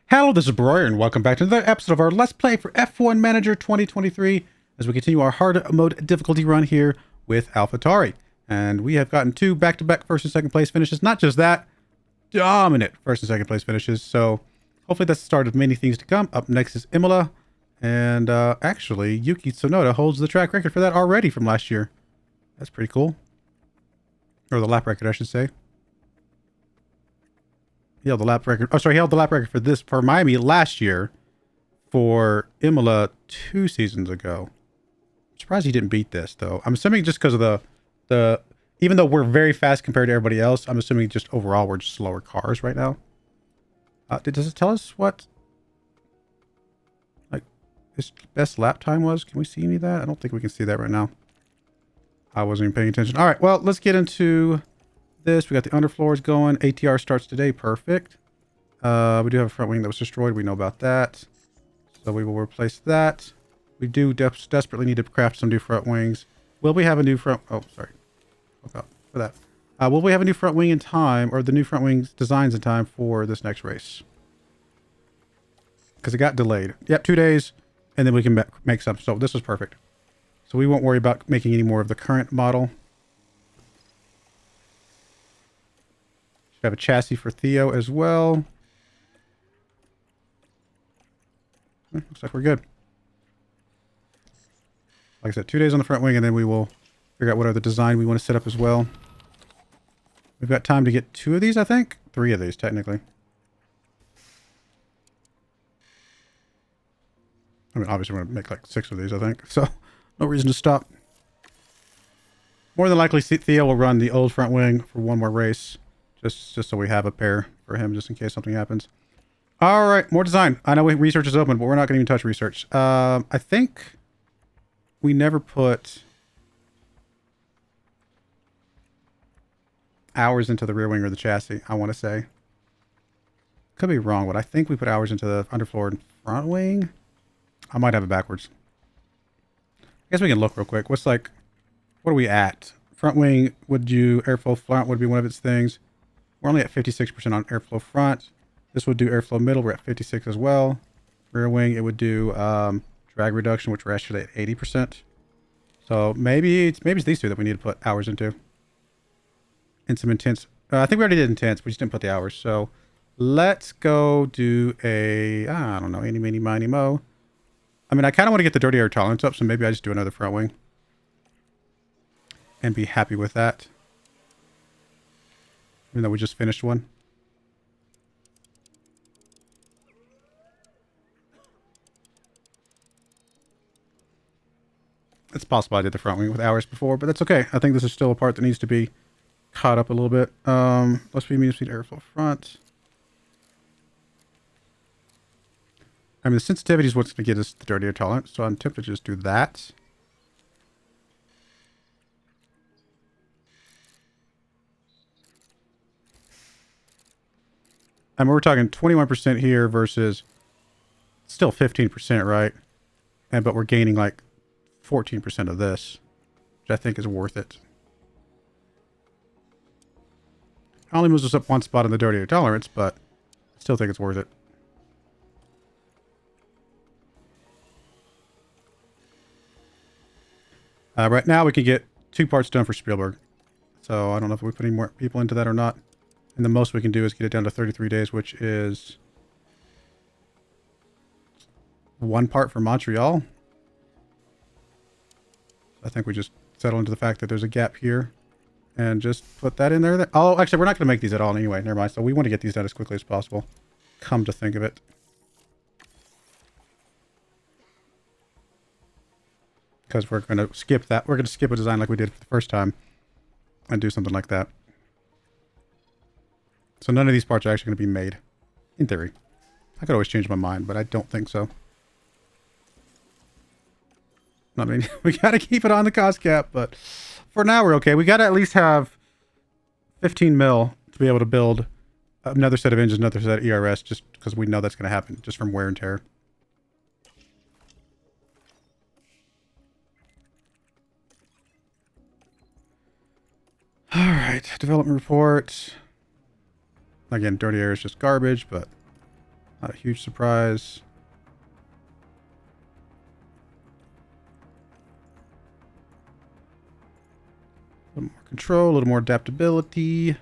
Hello, this is Broyar, and welcome back to another episode of our Let's Play for F1 Manager 2023 as we continue our hard mode difficulty run here with Alfa Tauri. And we have gotten two back-to-back first and second place finishes. Not just that, dominant first and second place finishes. So hopefully that's the start of many things to come. Up next is Imola. And actually, Yuki Tsunoda holds the track record for that already from last year. That's pretty cool. Or the lap record, I should say. He held the lap record. Oh, sorry, he held the lap record for this for Miami last year. For Imola 2 seasons ago. I'm surprised he didn't beat this though. I'm assuming just because of the even though we're very fast compared to everybody else, I'm assuming just overall we're just slower cars right now. Does it tell us what like his best lap time was? Can we see any of that? I don't think we can see that right now. I wasn't even paying attention. All right, well, let's get into this. We got the underfloors going. ATR starts today. Perfect. We do have a front wing that was destroyed. We know about that. So we will replace that. We do desperately need to craft some new front wings. Will we have a new front... Oh, sorry. Okay, for that. Will we have a new front wing in time, or the new front wings designs in time for this next race? Because it got delayed. Yep, 2 days, and then we can make some. So this was perfect. So we won't worry about making any more of the current model. Should have a chassis for Theo as well. Looks like we're good. Like I said, 2 days on the front wing, and then we will figure out what other design we want to set up as well. We've got time to get 2 of these, I think. 3 of these, technically. I mean, obviously we're going to make like 6 of these, I think. So, no reason to stop. More than likely, Theo will run the old front wing for one more race. Just so we have a pair for him, just in case something happens. All right, more design. I know research is open, but we're not going to even touch research. I think we never put hours into the rear wing or the chassis, I want to say. Could be wrong, but I think we put hours into the underfloor and front wing. I might have it backwards. I guess we can look real quick. What are we at? Front wing would do airflow front would be one of its things. We're only at 56% on airflow front. This would do airflow middle. We're at 56 as well. Rear wing, it would do drag reduction, which we're actually at 80%. So maybe it's these two that we need to put hours into. And some intense. I think we already did intense. We just didn't put the hours. So let's go do a, I don't know, eeny, meeny, miny, mo. I mean, I kind of want to get the dirty air tolerance up, so maybe I just do another front wing. And be happy with that. Even though we just finished one. It's possible I did the front wing with hours before, but that's okay. I think this is still a part that needs to be caught up a little bit. Let's be medium speed airflow front. I mean, the sensitivity is what's going to get us the dirty air tolerance, so I'm tempted to just do that. I mean, we're talking 21% here versus still 15%, right? But we're gaining like 14% of this, which I think is worth it. It only moves us up one spot in the dirty air tolerance, but I still think it's worth it. Right now we can get 2 parts done for Spielberg. So I don't know if we put any more people into that or not. And the most we can do is get it down to 33 days, which is 1 part for Montreal. I think we just settle into the fact that there's a gap here and just put that in there. Oh, actually, we're not going to make these at all anyway. Never mind. So we want to get these done as quickly as possible. Come to think of it. Because we're going to skip that. We're going to skip a design like we did for the first time and do something like that. So none of these parts are actually going to be made. In theory. I could always change my mind, but I don't think so. I mean, we got to keep it on the cost cap, but for now we're okay. We got to at least have 15 mil to be able to build another set of engines, another set of ERS, just because we know that's going to happen just from wear and tear. All right, development report. Again, dirty air is just garbage, but Not a huge surprise. A little more control, a little more adaptability.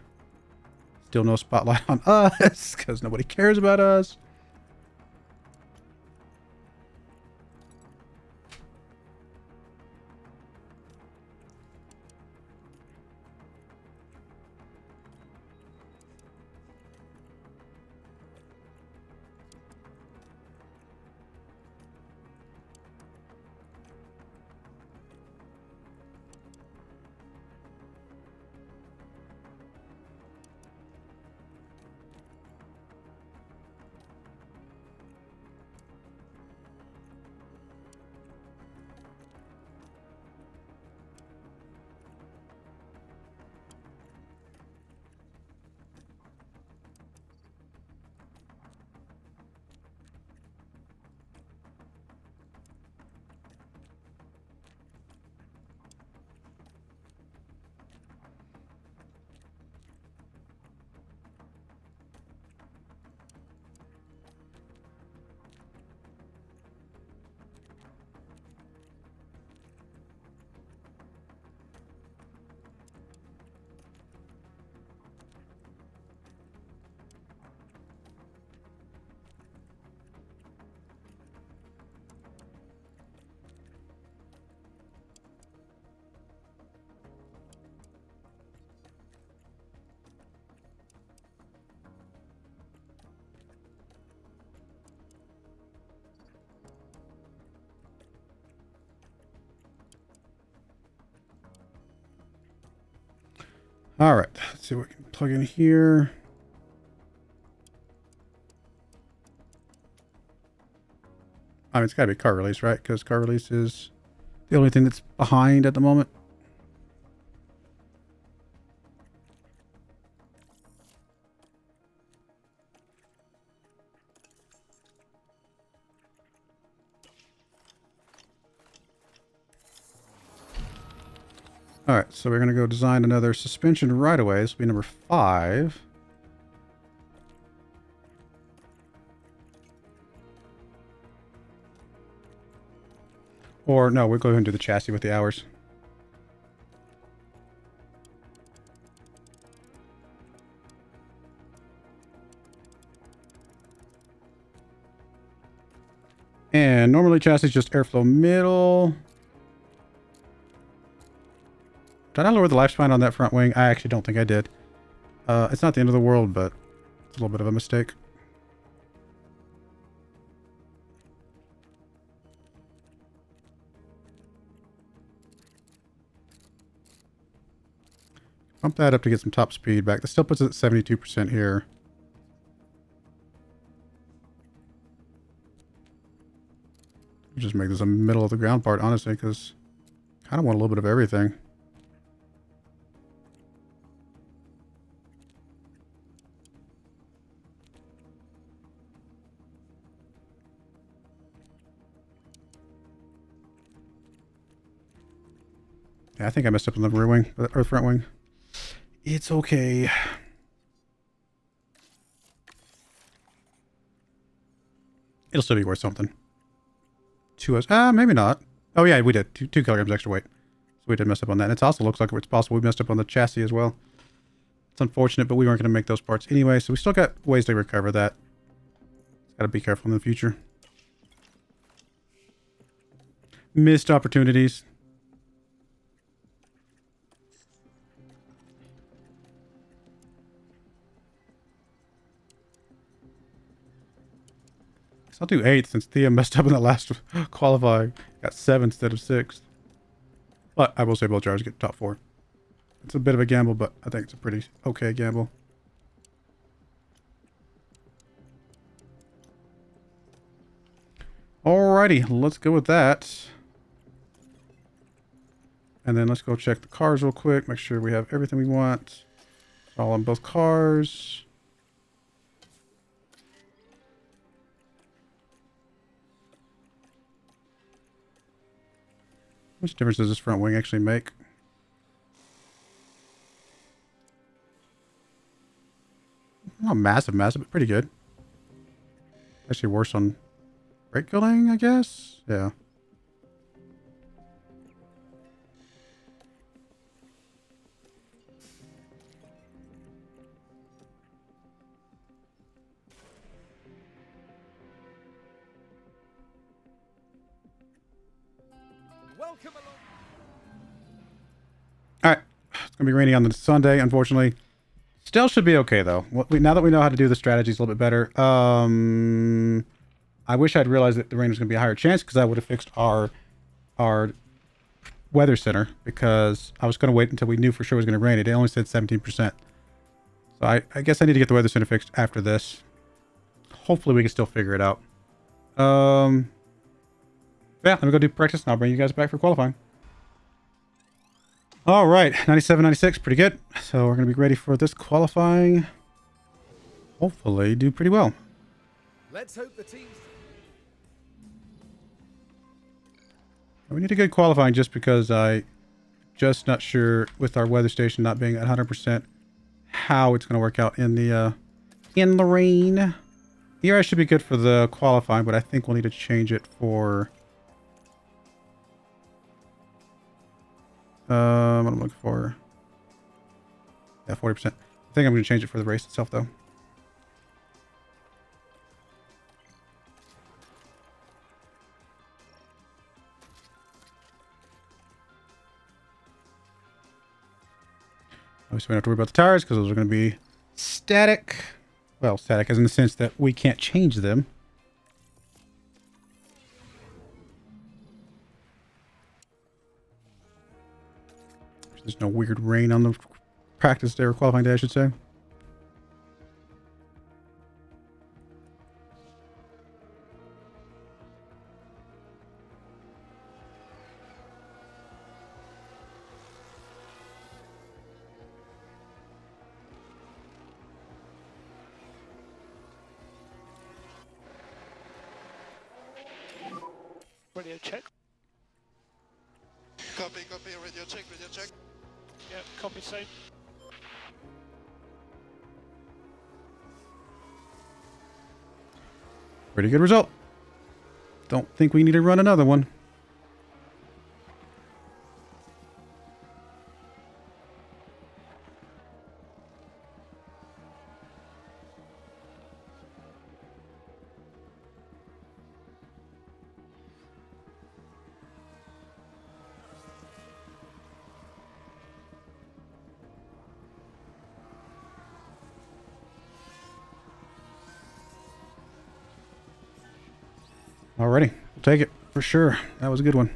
Still no spotlight on us because nobody cares about us. All right, let's see what we can plug in here. I mean, it's got to be car release, right? Because car release is the only thing that's behind at the moment. All right, so we're going to go design another suspension right away. This will be number 5. Or no, we'll go ahead and do the chassis with the hours. And normally chassis is just airflow middle. Did I lower the lifespan on that front wing? I actually don't think I did. It's not the end of the world, but it's a little bit of a mistake. Bump that up to get some top speed back. That still puts it at 72% here. Just make this a middle of the ground part, honestly, because I kind of want a little bit of everything. Yeah, I think I messed up on the rear wing, or the front wing. It's okay. It'll still be worth something. Maybe not. Oh yeah, we did. 2 kilograms extra weight. So we did mess up on that. And it also looks like it's possible we messed up on the chassis as well. It's unfortunate, but we weren't going to make those parts anyway, so we still got ways to recover that. Got to be careful in the future. Missed opportunities. I'll do 8th since Thea messed up in the last qualifying. Got 7th instead of 6th. But I will say both drivers get top 4. It's a bit of a gamble, but I think it's a pretty okay gamble. Alrighty, let's go with that. And then let's go check the cars real quick. Make sure we have everything we want. All on both cars. How much difference does this front wing actually make? Not massive, but pretty good. Actually worse on brake cooling, I guess? Yeah. Welcome along. Alright. It's going to be rainy on the Sunday, unfortunately. Still should be okay, though. Now that we know how to do the strategies a little bit better. I wish I'd realized that the rain was going to be a higher chance, because I would have fixed our weather center, because I was going to wait until we knew for sure it was going to rain. It only said 17%. So I guess I need to get the weather center fixed after this. Hopefully we can still figure it out. Yeah, let me go do practice and I'll bring you guys back for qualifying. All right, 97, 96, pretty good. So we're going to be ready for this qualifying. Hopefully do pretty well. Let's hope the teams. We need a good qualifying just because just not sure with our weather station not being at 100% how it's going to work out in the rain. Here I should be good for the qualifying, but I think we'll need to change it for what I'm looking for. Yeah, 40%. I think I'm going to change it for the race itself, though. Obviously, we don't have to worry about the tires because those are going to be static. Well, static as in the sense that we can't change them. There's no weird rain on the practice day or qualifying day, I should say. Radio check. Copy, radio check. Yeah, copy, same. Pretty good result. Don't think we need to run another one. Alrighty, we'll take it for sure. That was a good one.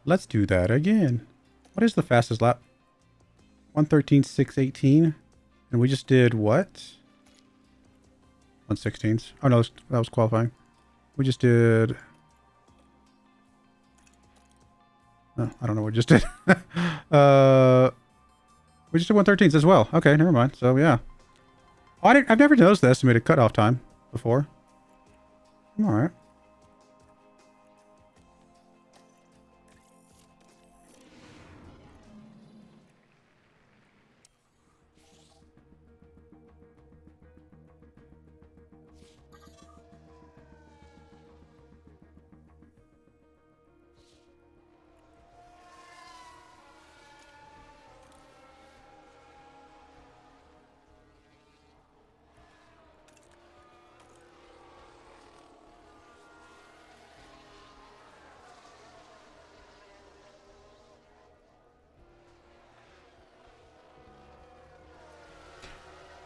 Let's do that again. What is the fastest lap? 1:13.618. And we just did what? 1:16s. Oh no, that was qualifying. We just did... Oh, I don't know what we just did. We just did 1:13s as well. Okay, never mind. So yeah. Oh, I've never noticed the estimated cutoff time before. All right.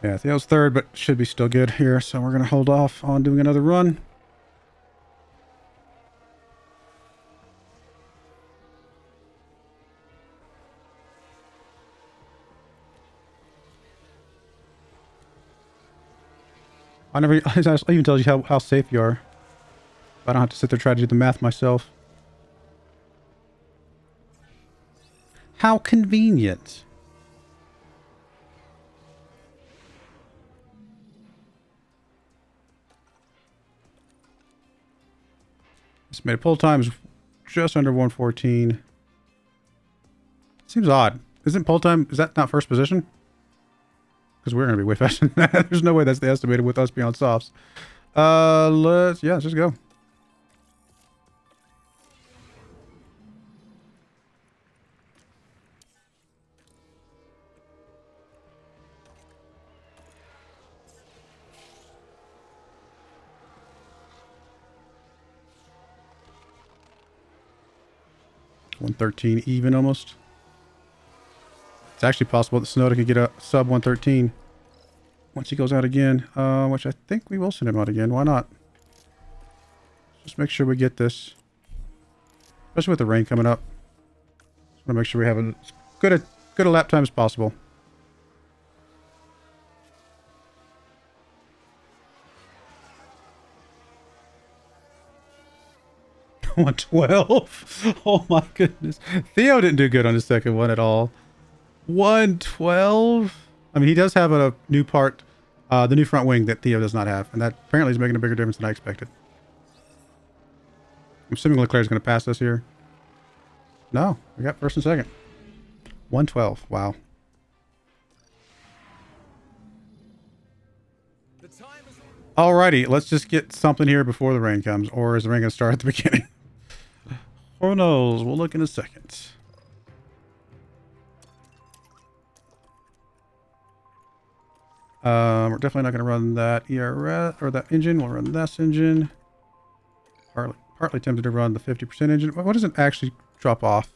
Yeah, Theo's third, but should be still good here. So we're going to hold off on doing another run. I even tells you how safe you are. I don't have to sit there trying to do the math myself. How convenient. Estimated pull time is just under 1:14. Seems odd. Isn't pull time, is that not first position? because we're going to be way faster than that. There's no way that's the estimated with us being on softs. Let's just go. $113 even almost. It's actually possible that Snowden could get a sub 113 once he goes out again, which I think we will send him out again. Why not? Just make sure we get this, especially with the rain coming up. Just want to make sure we have as good a lap time as possible. $112. Oh my goodness. Theo didn't do good on his second one at all. $112. I mean, he does have a new part, the new front wing that Theo does not have, and that apparently is making a bigger difference than I expected. I'm assuming Leclerc's going to pass us here. No, we got first and second. 112. Wow. Alrighty, let's just get something here before the rain comes, or is the rain going to start at the beginning? Who knows? We'll look in a second. We're definitely not going to run that ERS or that engine. We'll run this engine. Partly tempted to run the 50% engine. What does it actually drop off?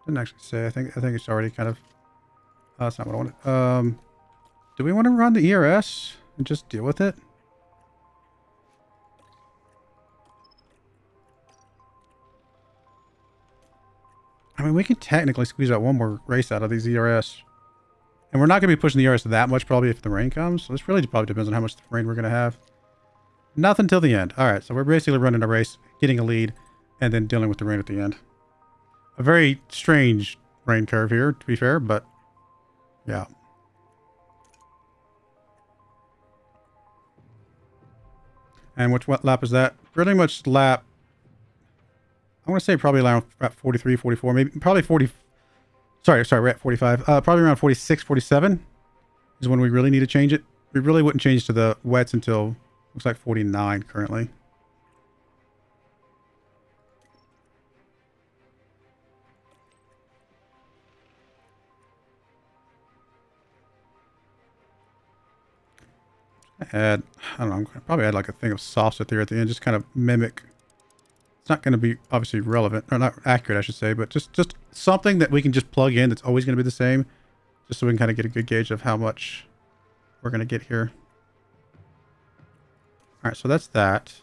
Didn't actually say. I think it's already kind of. That's not what I wanted. Do we want to run the ERS and just deal with it? I mean, we can technically squeeze out one more race out of these ERS. And we're not going to be pushing the ERS that much probably if the rain comes. So this really probably depends on how much rain we're going to have. Nothing till the end. All right, so we're basically running a race, getting a lead, and then dealing with the rain at the end. A very strange rain curve here, to be fair, but yeah. And what lap is that? Pretty much lap, I want to say probably around 43, 44, maybe probably 40. Sorry, we're at 45. Probably around 46, 47 is when we really need to change it. We really wouldn't change to the wets until, looks like 49 currently. I don't know, I'm gonna probably add like a thing of softs at there at the end, just kind of mimic. It's not going to be obviously relevant, or not accurate, I should say, but just something that we can just plug in that's always going to be the same, just so we can kind of get a good gauge of how much we're going to get here. All right, so that's that.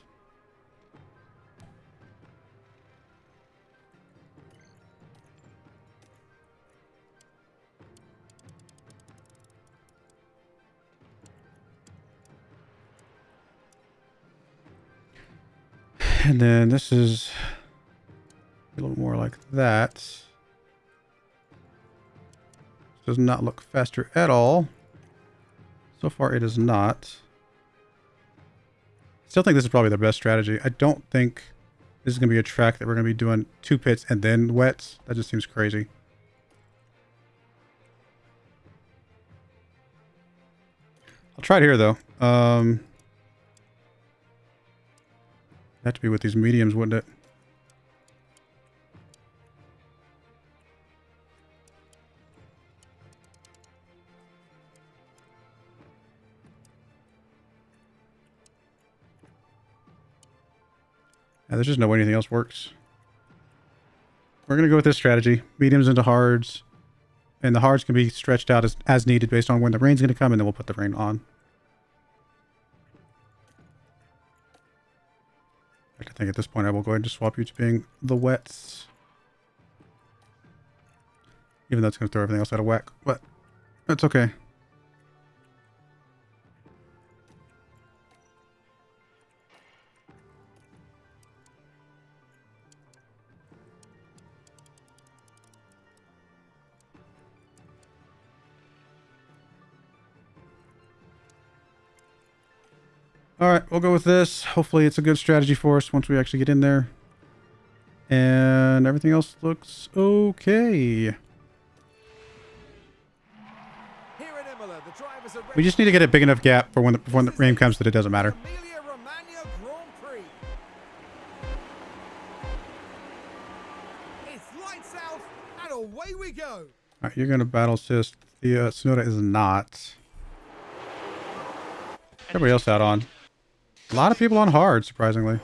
And then this is a little more like that. This does not look faster at all. So far it is not. Still think this is probably the best strategy. I don't think this is going to be a track that we're going to be doing 2 pits and then wets. That just seems crazy. I'll try it here though. Have to be with these mediums, wouldn't it? Yeah, there's just no way anything else works. We're going to go with this strategy. Mediums into hards. And the hards can be stretched out as needed based on when the rain's going to come, and then we'll put the rain on. I think at this point I will go ahead and just swap you to being the wets. Even though it's going to throw everything else out of whack. But that's okay. All right, we'll go with this. Hopefully it's a good strategy for us once we actually get in there. And everything else looks okay. Here in Imola, the drivers are We just need to get a big enough gap for when the rain comes that it doesn't matter. Emilia-Romagna Grand Prix. It's lights out and away we go. All right, you're going to battle assist. The Tsunoda is not. Everybody else out on. A lot of people on hard, surprisingly.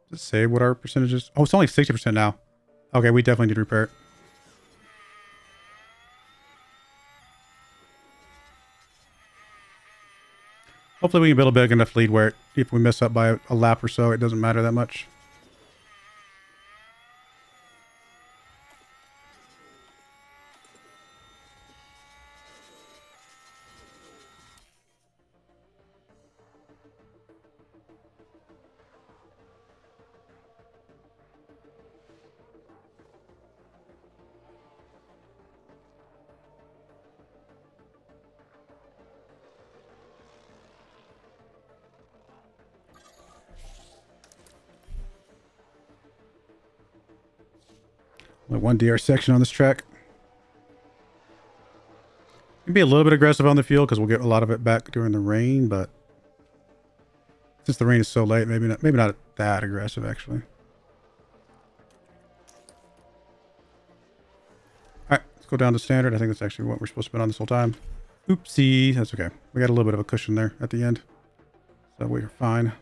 Does it say what our percentage is? Oh, it's only 60% now. Okay, we definitely need to repair it. Hopefully we can build a big enough lead where if we miss up by a lap or so, it doesn't matter that much. Only one DR section on this track. Can be a little bit aggressive on the fuel because we'll get a lot of it back during the rain, but since the rain is so late, maybe not that aggressive actually. All right, let's go down to standard. I think that's actually what we're supposed to be on this whole time. Oopsie, that's okay. We got a little bit of a cushion there at the end, so we're fine.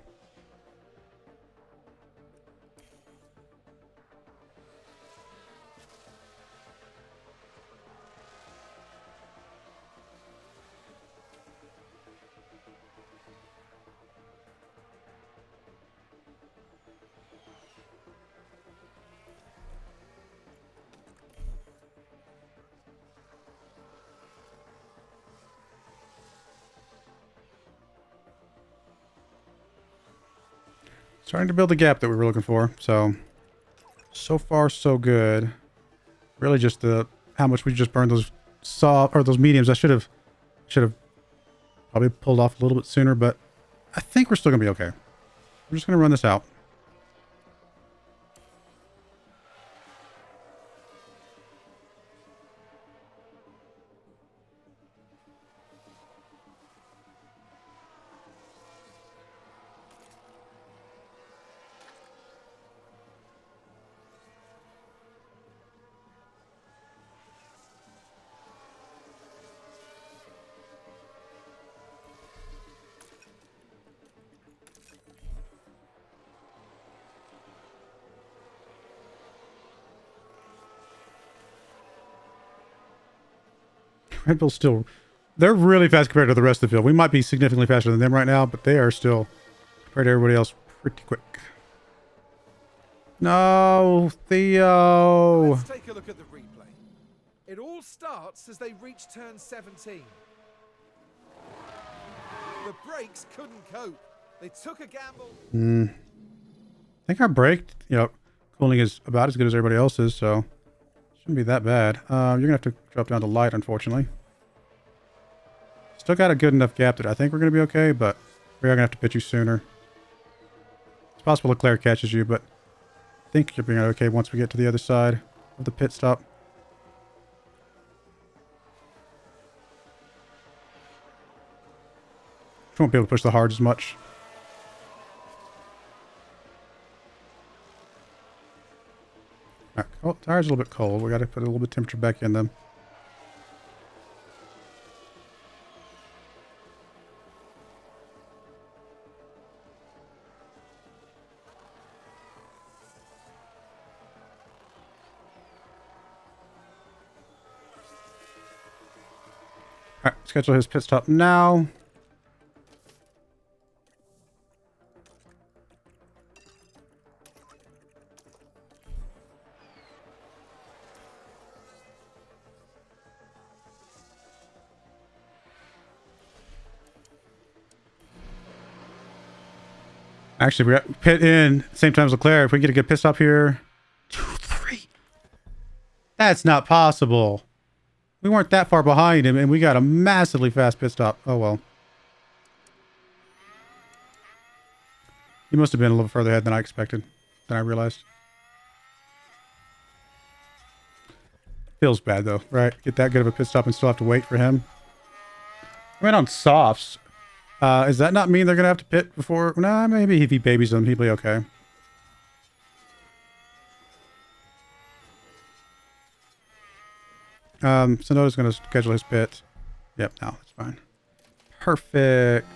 Starting to build the gap that we were looking for. So far so good. Really just the how much we just burned those soft or those mediums. I should have probably pulled off a little bit sooner, but I think we're still gonna be okay. We're just gonna run this out. Red Bull's still... They're really fast compared to the rest of the field. We might be significantly faster than them right now, but they are still, compared to everybody else, pretty quick. No, Theo! Let's take a look at the replay. It all starts as they reach turn 17. The brakes couldn't cope. They took a gamble. I think our brake, cooling is about as good as everybody else's, so shouldn't be that bad. You're gonna have to drop down to light, unfortunately. Still got a good enough gap that I think we're gonna be okay, but we are gonna have to pit you sooner. It's possible Leclerc catches you, but I think you're being okay once we get to the other side of the pit stop. We won't be able to push the hards as much. Right. Oh, tires are a little bit cold. We got to put a little bit of temperature back in them. All right, schedule his pit stop now. Actually, we got pit in same time as Leclerc. If we get a good pit stop here. 2, 3. That's not possible. We weren't that far behind him, and we got a massively fast pit stop. Oh, well. He must have been a little further ahead than I expected, than I realized. Feels bad, though, right? Get that good of a pit stop and still have to wait for him. I mean, on softs, does that not mean they're going to have to pit before? Nah, maybe if he babies them, he'll be okay. Sonoda's going to schedule his pit. Yep, no, that's fine. Perfect.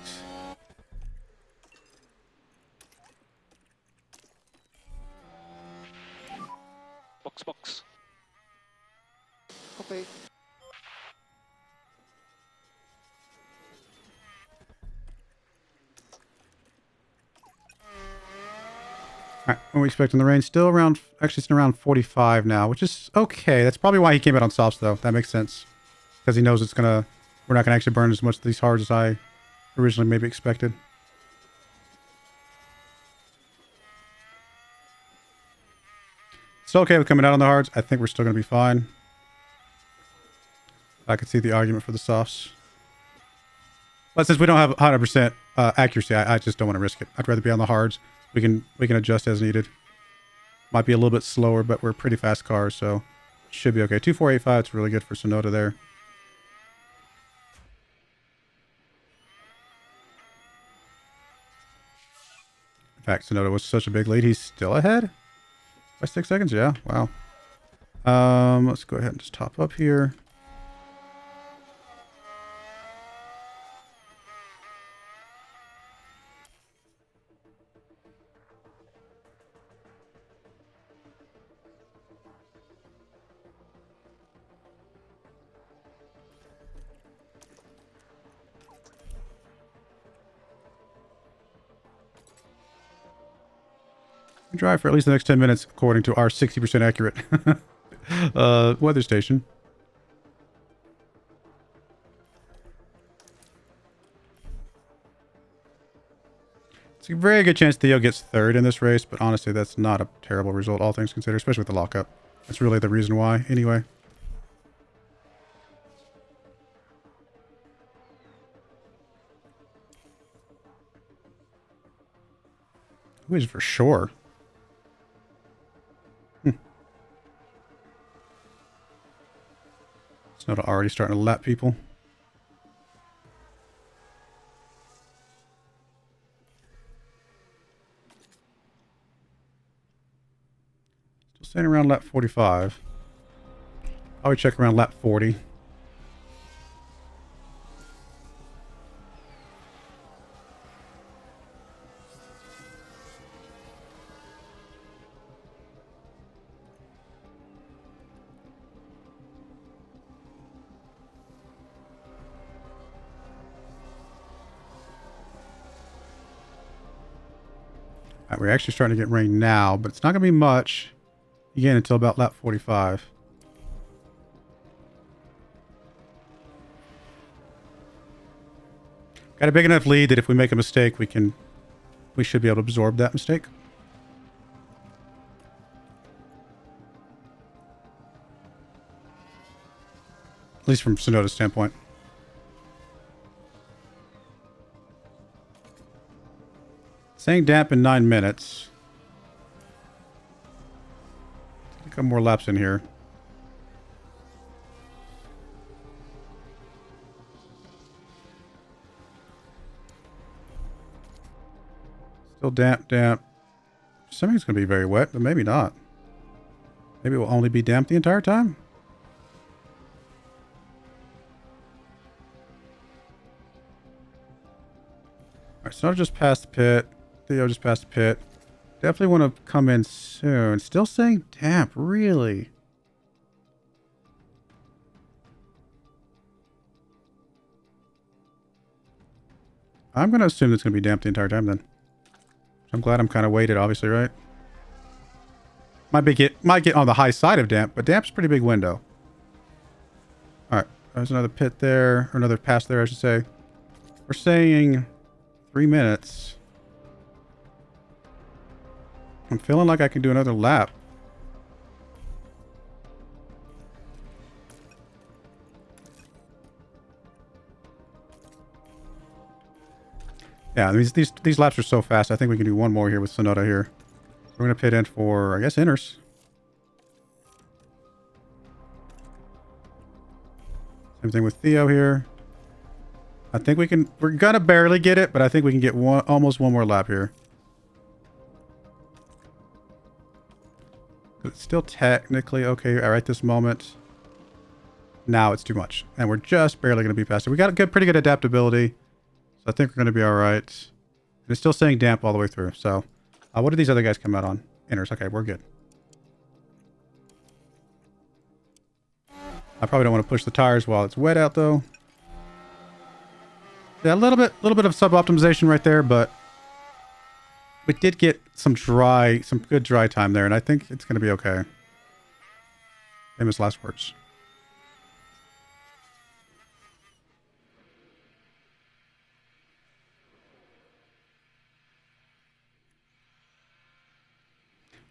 Box. Copy. Alright, what are we expecting the rain? Still around, actually it's around 45 now, which is okay. That's probably why he came out on softs, though. That makes sense. Because he knows we're not going to actually burn as much of these hards as I originally maybe expected. Still okay with coming out on the hards. I think we're still going to be fine. I can see the argument for the softs. But since we don't have 100% accuracy, I just don't want to risk it. I'd rather be on the hards. We can adjust as needed. Might be a little bit slower, but we're pretty fast cars, so should be okay. 2485, it's really good for Sonoda there. In fact, Sonoda was such a big lead. He's still ahead by 6 seconds. Yeah, wow. Let's go ahead and just top up here. Drive for at least the next 10 minutes, according to our 60% accurate weather station. It's a very good chance Theo gets third in this race, but honestly, that's not a terrible result, all things considered, especially with the lockup. That's really the reason why, anyway. Who is for sure? Sonoda already starting to lap people. Still staying around lap 45. I would check around lap 40. Right, we're actually starting to get rain now, but it's not going to be much, again, until about lap 45. Got a big enough lead that if we make a mistake, we should be able to absorb that mistake. At least from Sonoda's standpoint. Staying damp in 9 minutes. A couple more laps in here. Still damp. Something's going to be very wet, but maybe not. Maybe it will only be damp the entire time. Alright, so I just passed the pit. Theo just passed the pit. Definitely want to come in soon. Still saying damp, really? I'm going to assume it's going to be damp the entire time then. I'm glad I'm kind of weighted, obviously, right? Might get on the high side of damp, but damp's a pretty big window. Alright, there's another pit there, or another pass there, I should say. We're saying 3 minutes. I'm feeling like I can do another lap. Yeah, these laps are so fast. I think we can do one more here with Sonoda here. We're going to pit in for, I guess, inners. Same thing with Theo here. I think we can... We're going to barely get it, but I think we can get almost one more lap here. It's still technically okay right this moment. Now it's too much. And we're just barely going to be past it. We got pretty good adaptability. So I think we're going to be all right. And it's still staying damp all the way through. So what do these other guys come out on? Inners. Okay, we're good. I probably don't want to push the tires while it's wet out though. Yeah, a little bit of sub-optimization right there, but we did get some good dry time there, and I think it's going to be okay. Famous last words.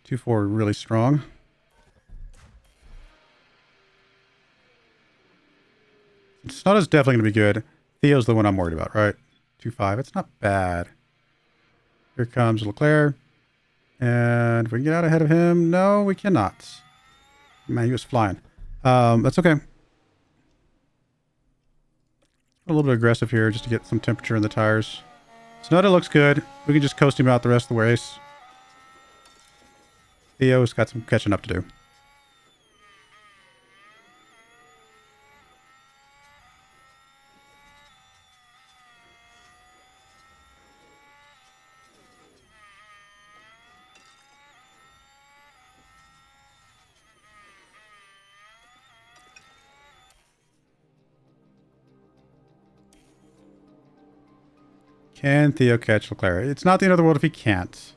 Two, four, really strong. Sonoda's definitely going to be good. Theo's the one I'm worried about, right? 2.5. It's not bad. Here comes Leclerc. And we can get out ahead of him. No, we cannot. Man, he was flying. That's okay. A little bit aggressive here just to get some temperature in the tires. Sonoda looks good. We can just coast him out the rest of the race. Theo's got some catching up to do. Can Theo catch Leclerc? It's not the end of the world if he can't.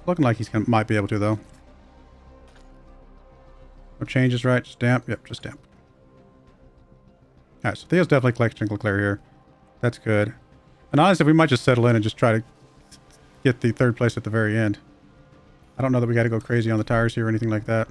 Looking like he's might be able to, though. No changes, right? Just damp? Yep, just damp. Alright, so Theo's definitely collecting Leclerc here. That's good. And honestly, we might just settle in and just try to get the third place at the very end. I don't know that we got to go crazy on the tires here or anything like that.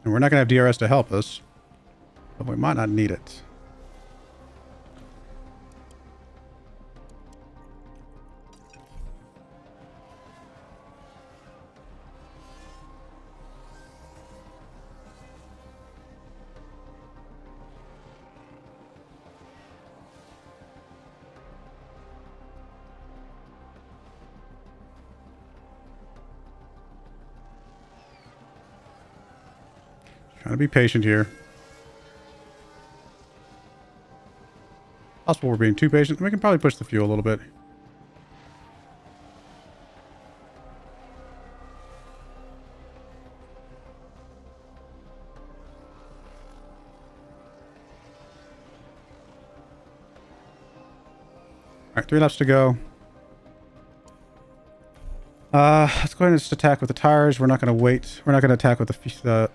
And we're not going to have DRS to help us, but we might not need it. Trying to be patient here. Possible we're being too patient. We can probably push the fuel a little bit. Alright, 3 laps to go. Let's go ahead and just attack with the tires. We're not going to wait. We're not going to attack with the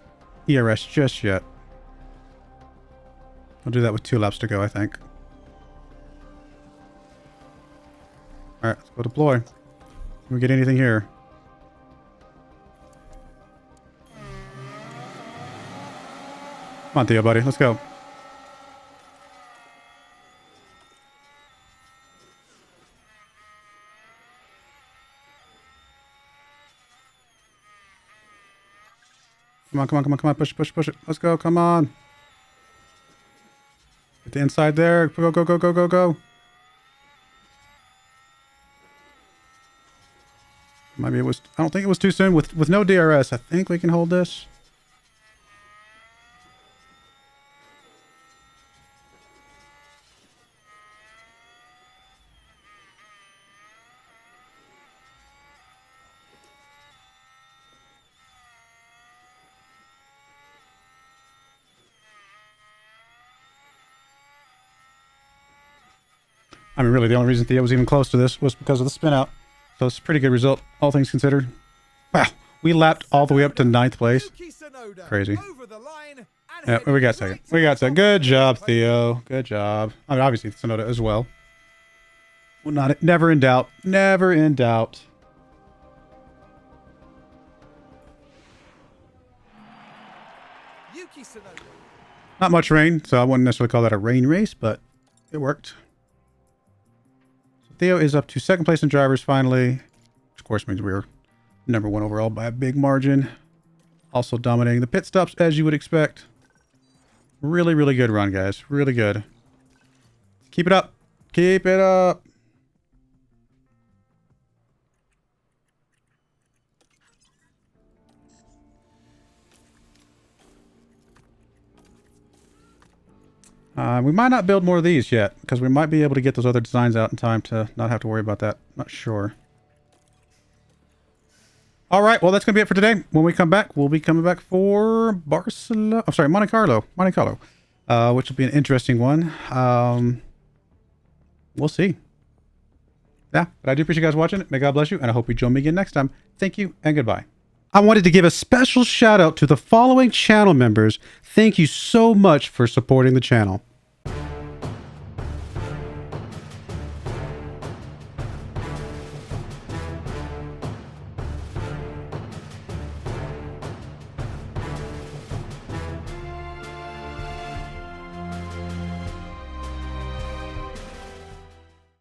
ERS just yet. I'll do that with 2 laps to go, I think. Alright, let's go deploy. Can we get anything here? Come on, Theo, buddy. Let's go. Come on, come on, come on, come on. Push, push, push it. Let's go. Come on. Get the inside there. Go, go, go, go, go, go. Maybe it was... I don't think it was too soon. With no DRS, I think we can hold this. I mean, really, the only reason Theo was even close to this was because of the spin out. So it's a pretty good result, all things considered. Wow, we lapped all the way up to 9th place. Crazy. Yeah, we got second. We got second. Good job, Theo. Good job. I mean, obviously, Sonoda as well. Well, never in doubt. Never in doubt. Yuki Tsunoda. Not much rain, so I wouldn't necessarily call that a rain race, but it worked. So Theo is up to second place in drivers finally, which of course means we were number 1 overall by a big margin. Also dominating the pit stops as you would expect. Really, really good run, guys. Really good. Keep it up. Keep it up. We might not build more of these yet, because we might be able to get those other designs out in time to not have to worry about that. Not sure. All right, well, that's going to be it for today. When we come back, we'll be coming back for Barcelona. I'm sorry, Monte Carlo, which will be an interesting one. We'll see. Yeah, but I do appreciate you guys watching. May God bless you, and I hope you join me again next time. Thank you, and goodbye. I wanted to give a special shout out to the following channel members. Thank you so much for supporting the channel.